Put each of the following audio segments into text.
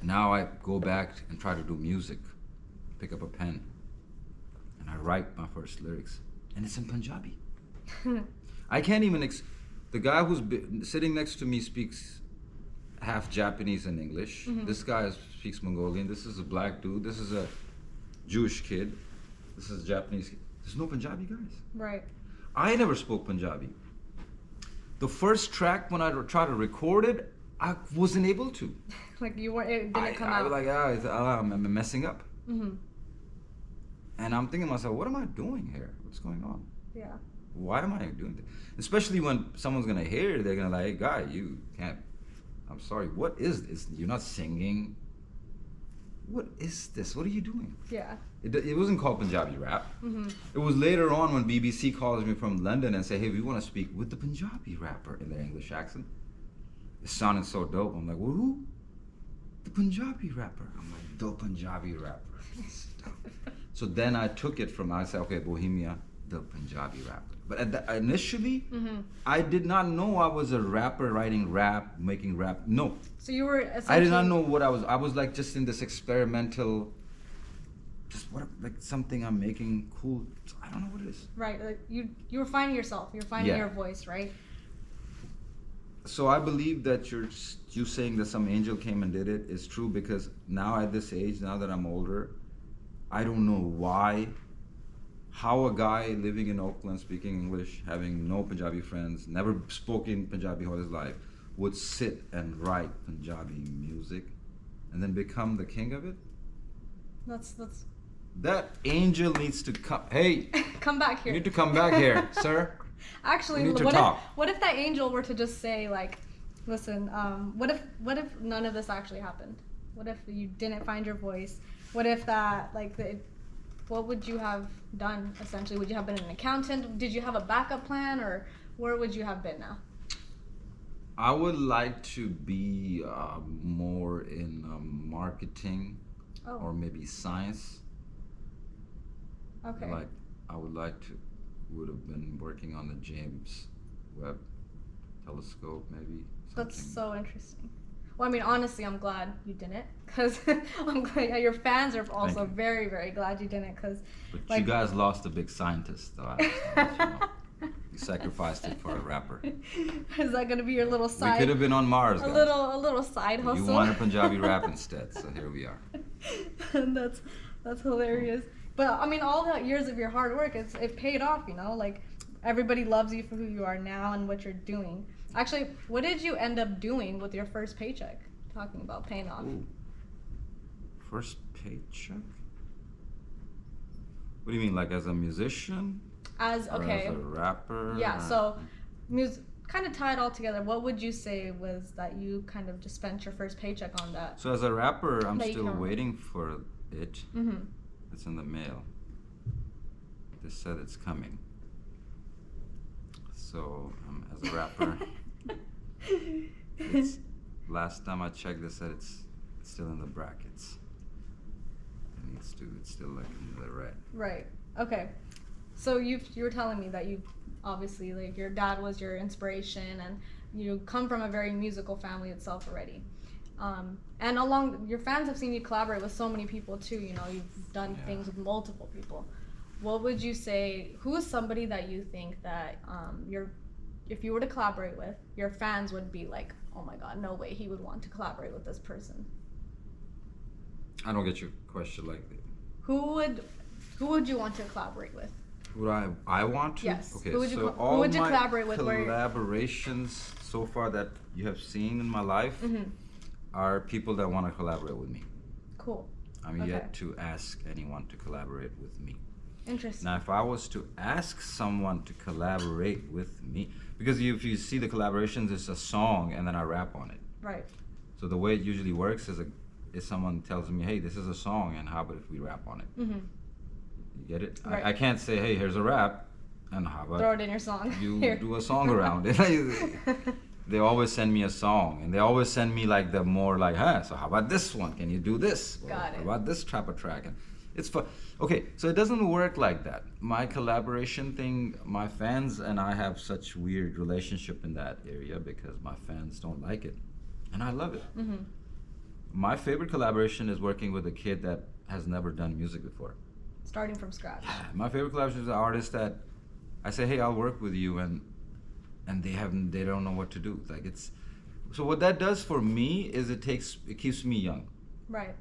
Now I go back and try to do music, pick up a pen, and I write my first lyrics, and it's in Punjabi. I can't even. The guy who's sitting next to me speaks half Japanese and English. This guy speaks Mongolian. This is a black dude. This is a Jewish kid. This is a Japanese kid. There's no Punjabi guys. Right. I never spoke Punjabi. The first track, when I tried to record it, I wasn't able to. Like you weren't, it didn't come out. I was like, I'm messing up. And I'm thinking to myself, what am I doing here? What's going on? Yeah. Why am I doing this? Especially when someone's gonna hear it, they're gonna like, hey, guy, you can't. I'm sorry. What is this? You're not singing. What is this? What are you doing? Yeah. It wasn't called Punjabi rap. It was later on when BBC calls me from London and say, hey, we want to speak with the Punjabi rapper in their English accent. It sounded so dope. I'm like, well, who? The Punjabi rapper. I'm like, the Punjabi rapper. So then I took it from, I said, okay, Bohemia, the Punjabi rapper. But initially, I did not know I was a rapper writing rap, making rap. No. So you were essentially... I did not know what I was. I was like just in this experimental, just like something I'm making cool. I don't know what it is. Right. Like you were finding yourself. You're finding your voice, right? So I believe that you saying that some angel came and did it is true, because now at this age, now that I'm older, I don't know how a guy living in Oakland, speaking English, having no Punjabi friends, never spoken Punjabi all his life, would sit and write Punjabi music and then become the king of it. That's That angel needs to come. Hey, come back here. You need to come back here, sir. Actually, what if that angel were to just say, like, listen, what if none of this actually happened? What if you didn't find your voice? What if that, like, what would you have done, essentially? Would you have been an accountant? Did you have a backup plan, or where would you have been now? I would like to be more in marketing or maybe science. Okay. Like, I would have been working on the James Webb telescope, maybe. That's so interesting. Well, I mean, honestly, I'm glad you didn't, because I'm glad your fans are also very, very glad you didn't, because. But like, you guys lost a big scientist, though. You sacrificed it for a rapper. Is that gonna be your little side? We could have been on Mars. A little side hustle. You wanted Punjabi rap instead, so here we are. And that's hilarious. But I mean, all the years of your hard work, it paid off. You know, like everybody loves you for who you are now and what you're doing. Actually, what did you end up doing with your first paycheck? Talking about paying off. Ooh. First paycheck? What do you mean, like as a musician? As a rapper? Yeah, so kind of tie it all together. What would you say was that you kind of just spent your first paycheck on that? So as a rapper, I'm still waiting for it. It's in the mail. They said it's coming. So as a rapper, last time I checked, they said it's still in the brackets. It's still like in the red. Right. Okay. So you were telling me that you obviously, like, your dad was your inspiration, and you come from a very musical family itself already. And your fans have seen you collaborate with so many people too. You know, you've done things with multiple people. What would you say? Who is somebody that you think that if you were to collaborate with, your fans would be like, oh my God, no way he would want to collaborate with this person? I don't get your question like that. Who would you want to collaborate with? Would I want to? Yes. Okay, who would you collaborate with? Collaborations so far that you have seen in my life are people that want to collaborate with me. Cool. I'm yet to ask anyone to collaborate with me. Interesting. Now, if I was to ask someone to collaborate with me, because if you see the collaborations, it's a song and then I rap on it. Right. So the way it usually works is someone tells me, hey, this is a song, and how about if we rap on it? You get it? Right. I can't say, hey, here's a rap, and how about throw it in your song. You do a song around it. They always send me a song, and they always send me like the more like, so how about this one? Can you do this? Got it. How about this trapper track? And it's fun. Okay, so it doesn't work like that. My collaboration thing, my fans and I have such weird relationship in that area because my fans don't like it, and I love it. My favorite collaboration is working with a kid that has never done music before. Starting from scratch. My favorite collaboration is an artist that I say, hey, I'll work with you, and they don't know what to do. Like it's, so what that does for me is it keeps me young. Right.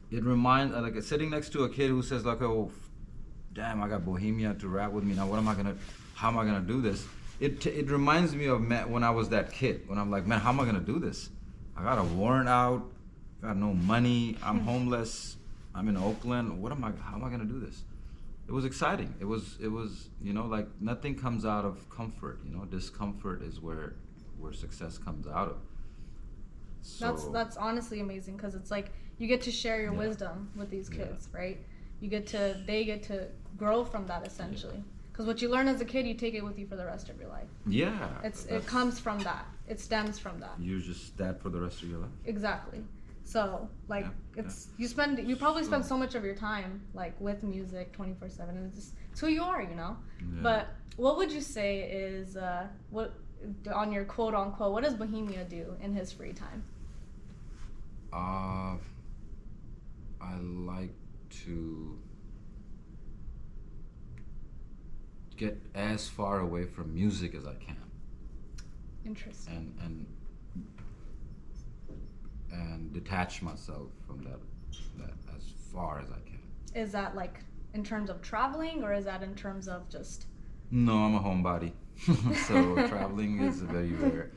It reminds, like sitting next to a kid who says like, oh, damn, I got Bohemia to rap with me now. How am I gonna do this? It reminds me of when I was that kid, when I'm like, man, how am I gonna do this? I got a warrant out, got no money, I'm homeless, I'm in Oakland. How am I gonna do this? It was exciting. It was, like nothing comes out of comfort, discomfort is where success comes out of. So, that's honestly amazing, because it's like you get to share your wisdom with these kids, right? They get to grow from that essentially. Because what you learn as a kid, you take it with you for the rest of your life. Yeah. It comes from that. It stems from that. You're just that for the rest of your life. Exactly. So like you probably spend so much of your time like with music 24/7, and it's who you are, Yeah. But what would you say is what on your quote unquote, what does Bohemia do in his free time? I like to get as far away from music as I can. Interesting. And detach myself from that as far as I can. Is that like in terms of traveling, or is that in terms of just? No, I'm a homebody. So traveling is very rare.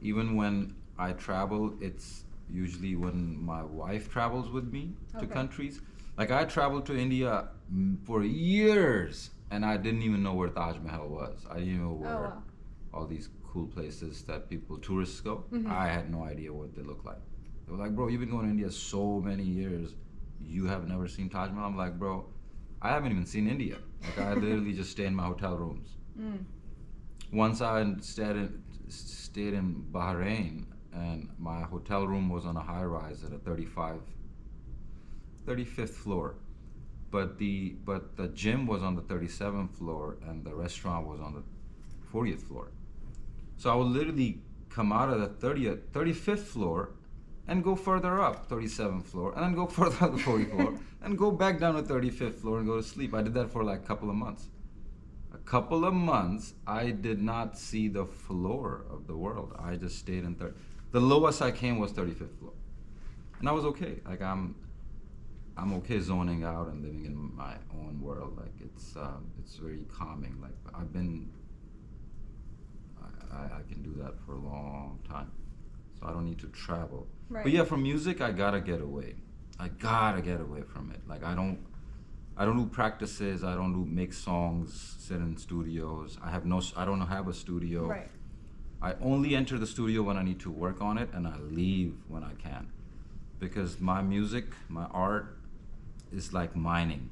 Even when I travel, it's usually when my wife travels with me to countries. Like I traveled to India for years, and I didn't even know where Taj Mahal was. I didn't know where all these cool places that tourists go. I had no idea what they look like. They were like, bro, you've been going to India so many years, you have never seen Taj Mahal? I'm like, bro, I haven't even seen India. Like I literally just stay in my hotel rooms. Once I stayed in Bahrain, and my hotel room was on a high rise at a 35th floor. But the gym was on the 37th floor, and the restaurant was on the 40th floor. So I would literally come out of the 35th floor and go further up, 37th floor, and then go further up the 40th floor, and go back down to 35th floor and go to sleep. I did that for like a couple of months. I did not see the floor of the world. I just stayed in the lowest I came was 35th floor. And I was okay. Like I'm okay zoning out and living in my own world. Like it's very calming. Like I can do that for a long time. So I don't need to travel. Right. But yeah, from music, I gotta get away. I gotta get away from it. Like I don't do practices. I don't do make songs, sit in studios. I don't have a studio. Right. I only enter the studio when I need to work on it, and I leave when I can. Because my music, my art, is like mining.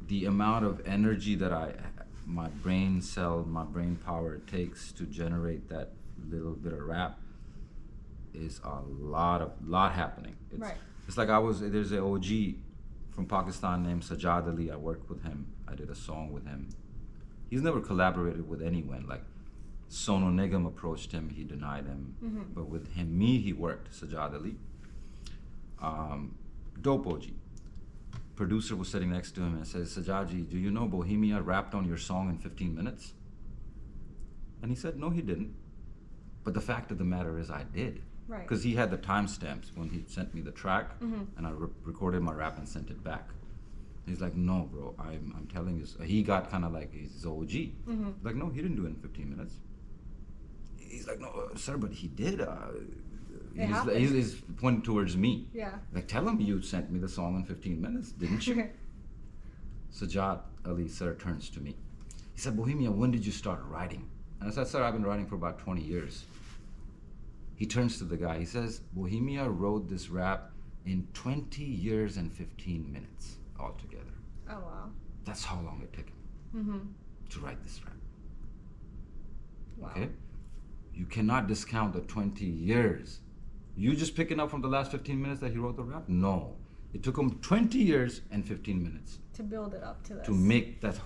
The amount of energy that my brain power takes to generate that little bit of rap is a lot happening. It's like there's an OG from Pakistan named Sajjad Ali. I worked with him. I did a song with him. He's never collaborated with anyone. Like Sonu Nigam approached him, he denied him. But with me, he worked, Sajjad Ali. Dope OG. Producer was sitting next to him and says, Sajjad, do you know Bohemia rapped on your song in 15 minutes? And he said, no, he didn't. But the fact of the matter is I did. Right. Because he had the timestamps when he sent me the track, and I recorded my rap and sent it back. He's like, no, bro, I'm telling you. He got kind of like his OG. Like, no, he didn't do it in 15 minutes. He's like, no, sir, but he did. He's pointing towards me. Yeah. Like, tell him you sent me the song in 15 minutes, didn't you? Sajjad Ali, sir, turns to me. He said, Bohemia, when did you start writing? And I said, sir, I've been writing for about 20 years. He turns to the guy. He says, Bohemia wrote this rap in 20 years and 15 minutes altogether. Oh, wow. That's how long it took him to write this rap. Wow. Okay? You cannot discount the 20 years. You just picking up from the last 15 minutes that he wrote the rap? No. It took him 20 years and 15 minutes. To build it up to this. To make that.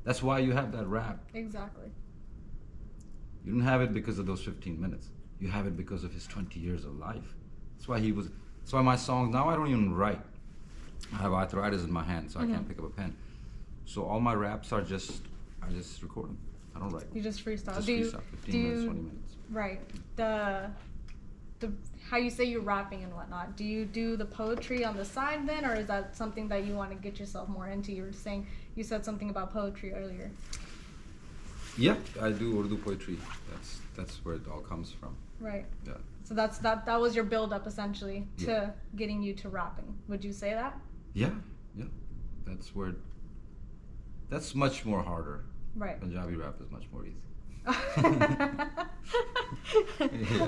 That's why you have that rap. Exactly. You didn't have it because of those 15 minutes. you have it because of his 20 years of life. That's why my songs, now I don't even write. I have arthritis in my hand, so I can't pick up a pen. So all my raps are I just record them. I don't write. You just freestyle. Just do you, freestyle, 15 minutes, 20 minutes. Right. The how you say you're rapping and whatnot. Do you do the poetry on the side then, or is that something that you want to get yourself more into? You said something about poetry earlier. Yeah, I do Urdu poetry. That's where it all comes from. Right. Yeah. So that was your build up essentially to getting you to rapping. Would you say that? Yeah. That's much more harder. Right. Punjabi rap is much more easy.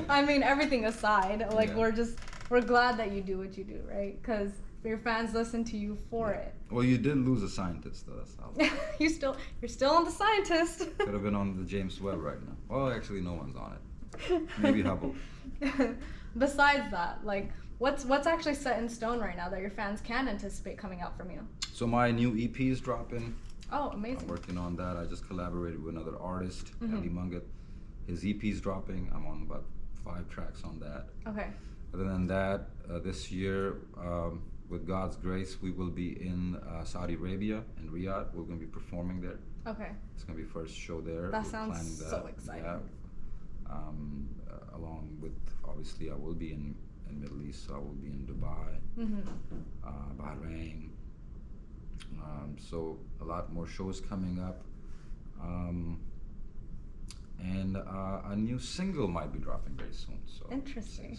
I mean, everything aside, like we're glad that you do what you do, right? Because your fans listen to you for it. Well, you did lose a scientist, though. That's how. You're still on the scientist. Could have been on the James Webb right now. Well, actually, no one's on it. Maybe Hubble. Besides that, like, what's actually set in stone right now that your fans can anticipate coming out from you? So my new EP is dropping. Oh, amazing. I'm working on that. I just collaborated with another artist, Ali Mungat. His EP's dropping. I'm on about 5 tracks on that. Okay. Other than that, this year, with God's grace, we will be in Saudi Arabia, in Riyadh. We're going to be performing there. Okay. It's going to be first show there. That We're sounds planning so exciting. Yeah. Along with, obviously, I will be in Middle East, so I will be in Dubai, Bahrain. So a lot more shows coming up. And a new single might be dropping very soon. So interesting.